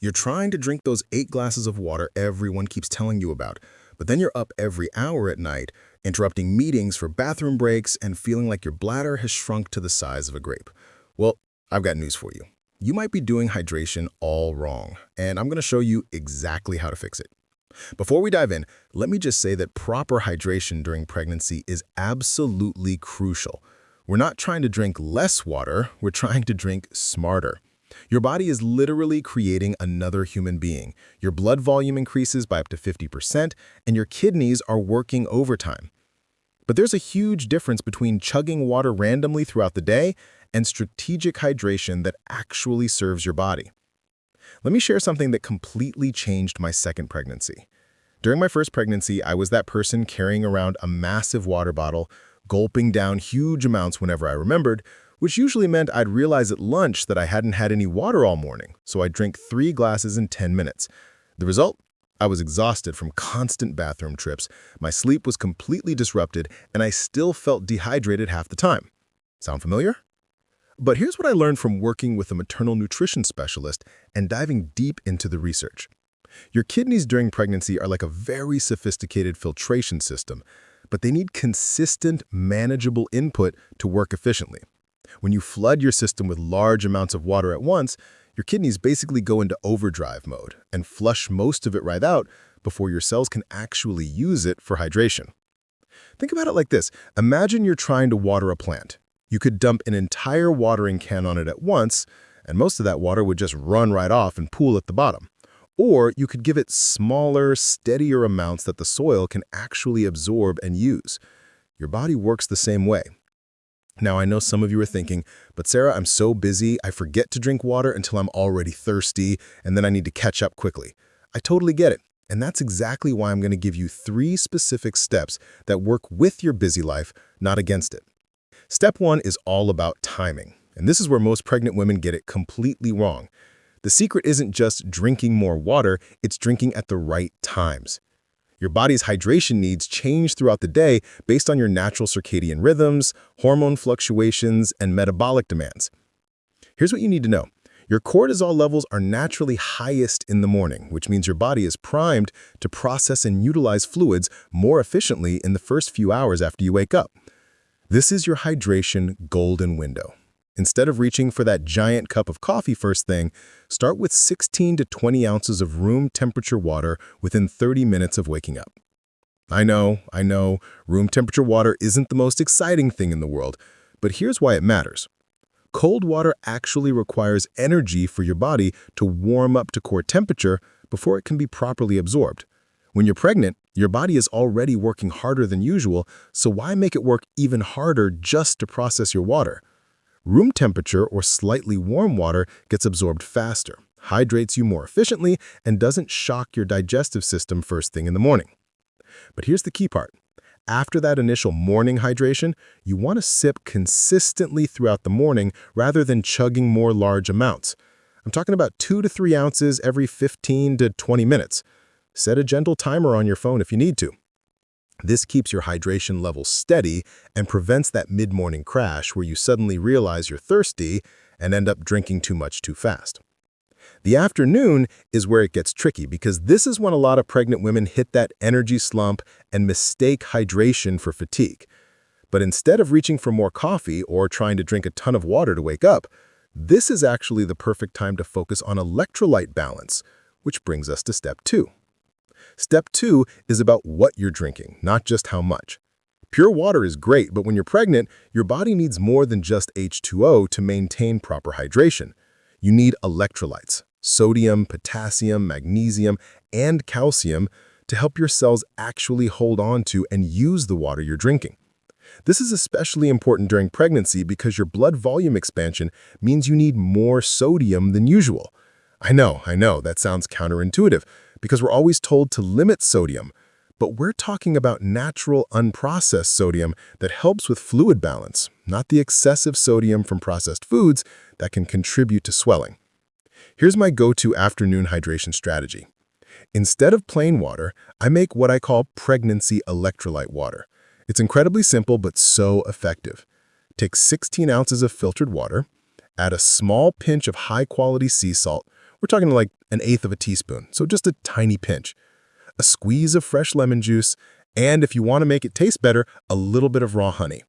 You're trying to drink those 8 glasses of water everyone keeps telling you about, but then you're up every hour at night, interrupting meetings for bathroom breaks and feeling like your bladder has shrunk to the size of a grape. Well, I've got news for you. You might be doing hydration all wrong, and I'm going to show you exactly how to fix it. Before we dive in, let me just say that proper hydration during pregnancy is absolutely crucial. We're not trying to drink less water, we're trying to drink smarter. Your body is literally creating another human being. Your blood volume increases by up to 50%, and your kidneys are working overtime. But there's a huge difference between chugging water randomly throughout the day and strategic hydration that actually serves your body. Let me share something that completely changed my second pregnancy. During my first pregnancy, I was that person carrying around a massive water bottle, gulping down huge amounts whenever I remembered, which usually meant I'd realize at lunch that I hadn't had any water all morning, so I'd drink 3 glasses in 10 minutes. The result? I was exhausted from constant bathroom trips, my sleep was completely disrupted, and I still felt dehydrated half the time. Sound familiar? But here's what I learned from working with a maternal nutrition specialist and diving deep into the research. Your kidneys during pregnancy are like a very sophisticated filtration system, but they need consistent, manageable input to work efficiently. When you flood your system with large amounts of water at once, your kidneys basically go into overdrive mode and flush most of it right out before your cells can actually use it for hydration. Think about it like this. Imagine you're trying to water a plant. You could dump an entire watering can on it at once, and most of that water would just run right off and pool at the bottom. Or you could give it smaller, steadier amounts that the soil can actually absorb and use. Your body works the same way. Now, I know some of you are thinking, but Sarah, I'm so busy, I forget to drink water until I'm already thirsty, and then I need to catch up quickly. I totally get it, and that's exactly why I'm going to give you 3 specific steps that work with your busy life, not against it. Step 1 is all about timing, and this is where most pregnant women get it completely wrong. The secret isn't just drinking more water, it's drinking at the right times. Your body's hydration needs change throughout the day based on your natural circadian rhythms, hormone fluctuations, and metabolic demands. Here's what you need to know. Your cortisol levels are naturally highest in the morning, which means your body is primed to process and utilize fluids more efficiently in the first few hours after you wake up. This is your hydration golden window. Instead of reaching for that giant cup of coffee first thing, start with 16 to 20 ounces of room temperature water within 30 minutes of waking up. I know, room temperature water isn't the most exciting thing in the world, but here's why it matters. Cold water actually requires energy for your body to warm up to core temperature before it can be properly absorbed. When you're pregnant, your body is already working harder than usual, so why make it work even harder just to process your water? Room temperature or slightly warm water gets absorbed faster, hydrates you more efficiently, and doesn't shock your digestive system first thing in the morning. But here's the key part. After that initial morning hydration, you want to sip consistently throughout the morning rather than chugging more large amounts. I'm talking about 2 to 3 ounces every 15 to 20 minutes. Set a gentle timer on your phone if you need to. This keeps your hydration level steady and prevents that mid-morning crash where you suddenly realize you're thirsty and end up drinking too much too fast. The afternoon is where it gets tricky because this is when a lot of pregnant women hit that energy slump and mistake hydration for fatigue. But instead of reaching for more coffee or trying to drink a ton of water to wake up, this is actually the perfect time to focus on electrolyte balance, which brings us to step 2. Step 2 is about what you're drinking, not just how much. Pure water is great, but when you're pregnant, your body needs more than just H2O to maintain proper hydration. You need electrolytes, sodium, potassium, magnesium, and calcium to help your cells actually hold on to and use the water you're drinking. This is especially important during pregnancy because your blood volume expansion means you need more sodium than usual. I know, that sounds counterintuitive because we're always told to limit sodium, but we're talking about natural unprocessed sodium that helps with fluid balance, not the excessive sodium from processed foods that can contribute to swelling. Here's my go-to afternoon hydration strategy. Instead of plain water, I make what I call pregnancy electrolyte water. It's incredibly simple but so effective. Take 16 ounces of filtered water, add a small pinch of high-quality sea salt, We're talking like an eighth of a teaspoon, so just a tiny pinch. A squeeze of fresh lemon juice, and if you want to make it taste better, a little bit of raw honey.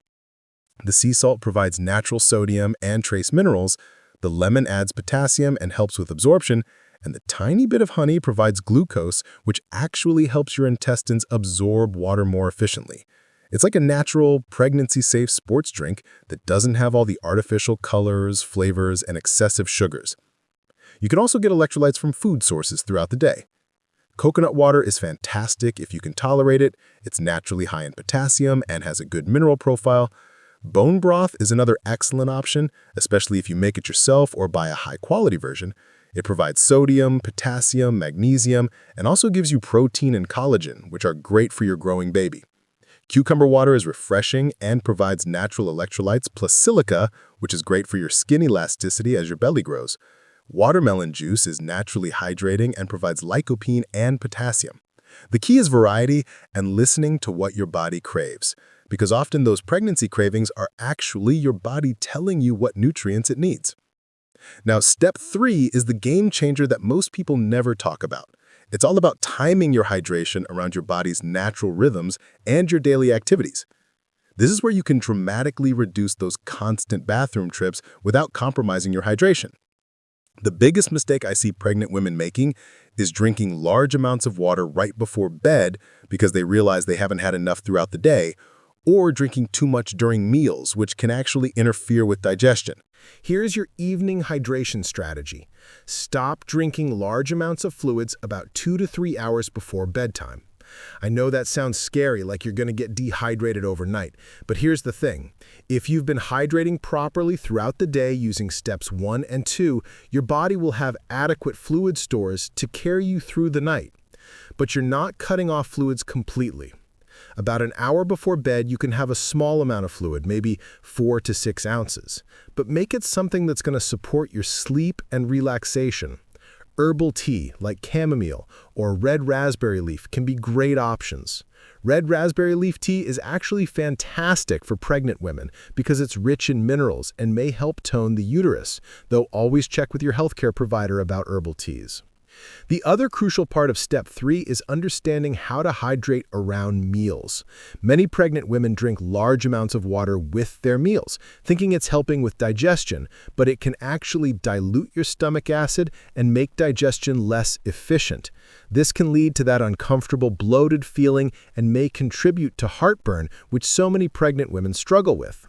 The sea salt provides natural sodium and trace minerals, the lemon adds potassium and helps with absorption, and the tiny bit of honey provides glucose, which actually helps your intestines absorb water more efficiently. It's like a natural, pregnancy-safe sports drink that doesn't have all the artificial colors, flavors, and excessive sugars. You can also get electrolytes from food sources throughout the day. Coconut water is fantastic if you can tolerate it. It's naturally high in potassium and has a good mineral profile. Bone broth is another excellent option, especially if you make it yourself or buy a high-quality version. It provides sodium, potassium, magnesium, and also gives you protein and collagen, which are great for your growing baby. Cucumber water is refreshing and provides natural electrolytes plus silica, which is great for your skin elasticity as your belly grows. Watermelon juice is naturally hydrating and provides lycopene and potassium. The key is variety and listening to what your body craves, because often those pregnancy cravings are actually your body telling you what nutrients it needs. Now, step 3 is the game changer that most people never talk about. It's all about timing your hydration around your body's natural rhythms and your daily activities. This is where you can dramatically reduce those constant bathroom trips without compromising your hydration. The biggest mistake I see pregnant women making is drinking large amounts of water right before bed because they realize they haven't had enough throughout the day, or drinking too much during meals, which can actually interfere with digestion. Here's your evening hydration strategy. Stop drinking large amounts of fluids about 2 to 3 hours before bedtime. I know that sounds scary, like you're going to get dehydrated overnight, but here's the thing. If you've been hydrating properly throughout the day using steps 1 and 2, your body will have adequate fluid stores to carry you through the night. But you're not cutting off fluids completely. About an hour before bed, you can have a small amount of fluid, maybe 4 to 6 ounces, but make it something that's going to support your sleep and relaxation. Herbal tea, like chamomile or red raspberry leaf, can be great options. Red raspberry leaf tea is actually fantastic for pregnant women because it's rich in minerals and may help tone the uterus, though always check with your healthcare provider about herbal teas. The other crucial part of step 3 is understanding how to hydrate around meals. Many pregnant women drink large amounts of water with their meals, thinking it's helping with digestion, but it can actually dilute your stomach acid and make digestion less efficient. This can lead to that uncomfortable, bloated feeling and may contribute to heartburn, which so many pregnant women struggle with.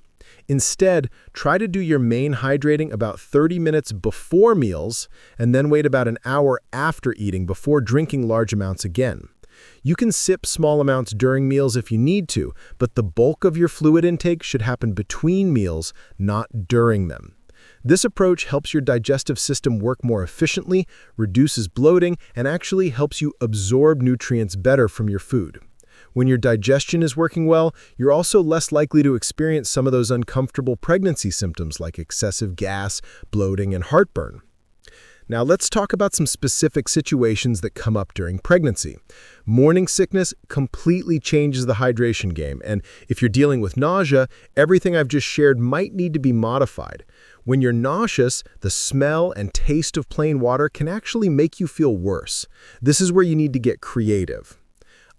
Instead, try to do your main hydrating about 30 minutes before meals and then wait about an hour after eating before drinking large amounts again. You can sip small amounts during meals if you need to, but the bulk of your fluid intake should happen between meals, not during them. This approach helps your digestive system work more efficiently, reduces bloating, and actually helps you absorb nutrients better from your food. When your digestion is working well, you're also less likely to experience some of those uncomfortable pregnancy symptoms like excessive gas, bloating, and heartburn. Now let's talk about some specific situations that come up during pregnancy. Morning sickness completely changes the hydration game, and if you're dealing with nausea, everything I've just shared might need to be modified. When you're nauseous, the smell and taste of plain water can actually make you feel worse. This is where you need to get creative.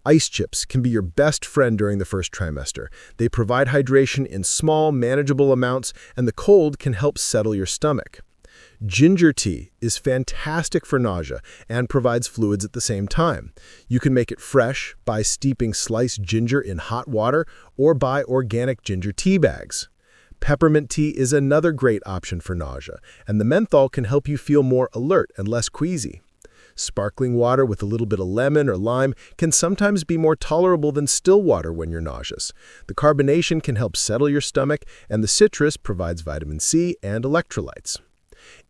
Ice chips can be your best friend during the first trimester. They provide hydration in small, manageable amounts, and the cold can help settle your stomach. Ginger tea is fantastic for nausea and provides fluids at the same time. You can make it fresh by steeping sliced ginger in hot water or buy organic ginger tea bags. Peppermint tea is another great option for nausea, and the menthol can help you feel more alert and less queasy. Sparkling water with a little bit of lemon or lime can sometimes be more tolerable than still water when you're nauseous. The carbonation can help settle your stomach, and the citrus provides vitamin C and electrolytes.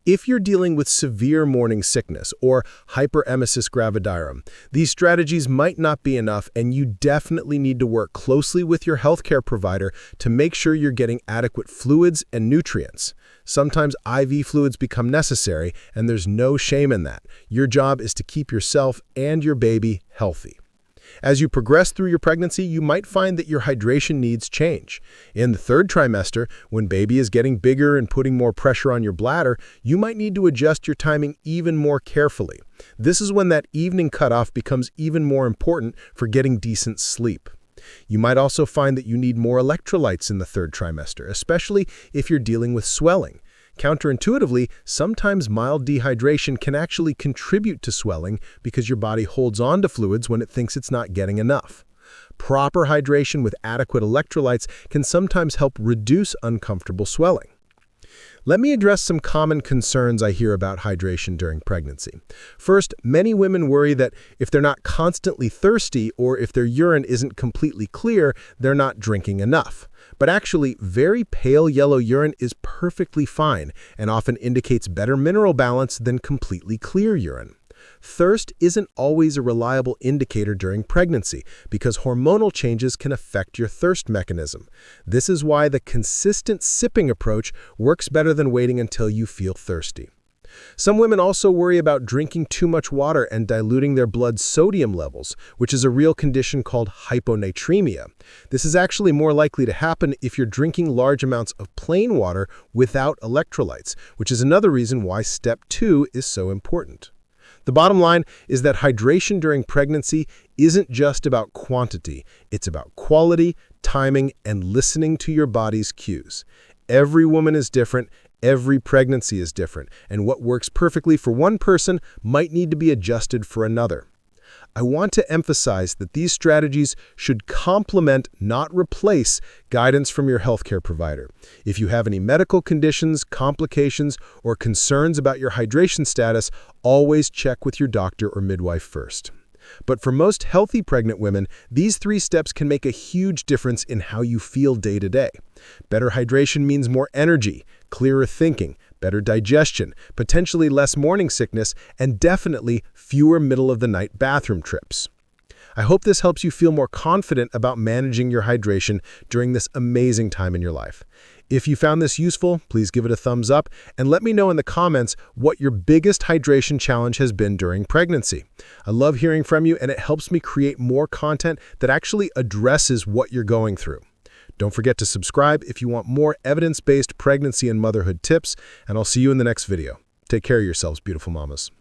If you're dealing with severe morning sickness or hyperemesis gravidarum, these strategies might not be enough, and you definitely need to work closely with your healthcare provider to make sure you're getting adequate fluids and nutrients. Sometimes IV fluids become necessary, and there's no shame in that. Your job is to keep yourself and your baby healthy. As you progress through your pregnancy, you might find that your hydration needs change. In the third trimester, when baby is getting bigger and putting more pressure on your bladder, you might need to adjust your timing even more carefully. This is when that evening cutoff becomes even more important for getting decent sleep. You might also find that you need more electrolytes in the third trimester, especially if you're dealing with swelling. Counterintuitively, sometimes mild dehydration can actually contribute to swelling because your body holds on to fluids when it thinks it's not getting enough. Proper hydration with adequate electrolytes can sometimes help reduce uncomfortable swelling. Let me address some common concerns I hear about hydration during pregnancy. First, many women worry that if they're not constantly thirsty or if their urine isn't completely clear, they're not drinking enough. But actually, very pale yellow urine is perfectly fine and often indicates better mineral balance than completely clear urine. Thirst isn't always a reliable indicator during pregnancy because hormonal changes can affect your thirst mechanism. This is why the consistent sipping approach works better than waiting until you feel thirsty. Some women also worry about drinking too much water and diluting their blood sodium levels, which is a real condition called hyponatremia. This is actually more likely to happen if you're drinking large amounts of plain water without electrolytes, which is another reason why step 2 is so important. The bottom line is that hydration during pregnancy isn't just about quantity, it's about quality, timing, and listening to your body's cues. Every woman is different, every pregnancy is different, and what works perfectly for one person might need to be adjusted for another. I want to emphasize that these strategies should complement, not replace, guidance from your healthcare provider. If you have any medical conditions, complications, or concerns about your hydration status, always check with your doctor or midwife first. But for most healthy pregnant women, these 3 steps can make a huge difference in how you feel day to day. Better hydration means more energy, clearer thinking, better digestion, potentially less morning sickness, and definitely fewer middle-of-the-night bathroom trips. I hope this helps you feel more confident about managing your hydration during this amazing time in your life. If you found this useful, please give it a thumbs up and let me know in the comments what your biggest hydration challenge has been during pregnancy. I love hearing from you and it helps me create more content that actually addresses what you're going through. Don't forget to subscribe if you want more evidence-based pregnancy and motherhood tips, and I'll see you in the next video. Take care of yourselves, beautiful mamas.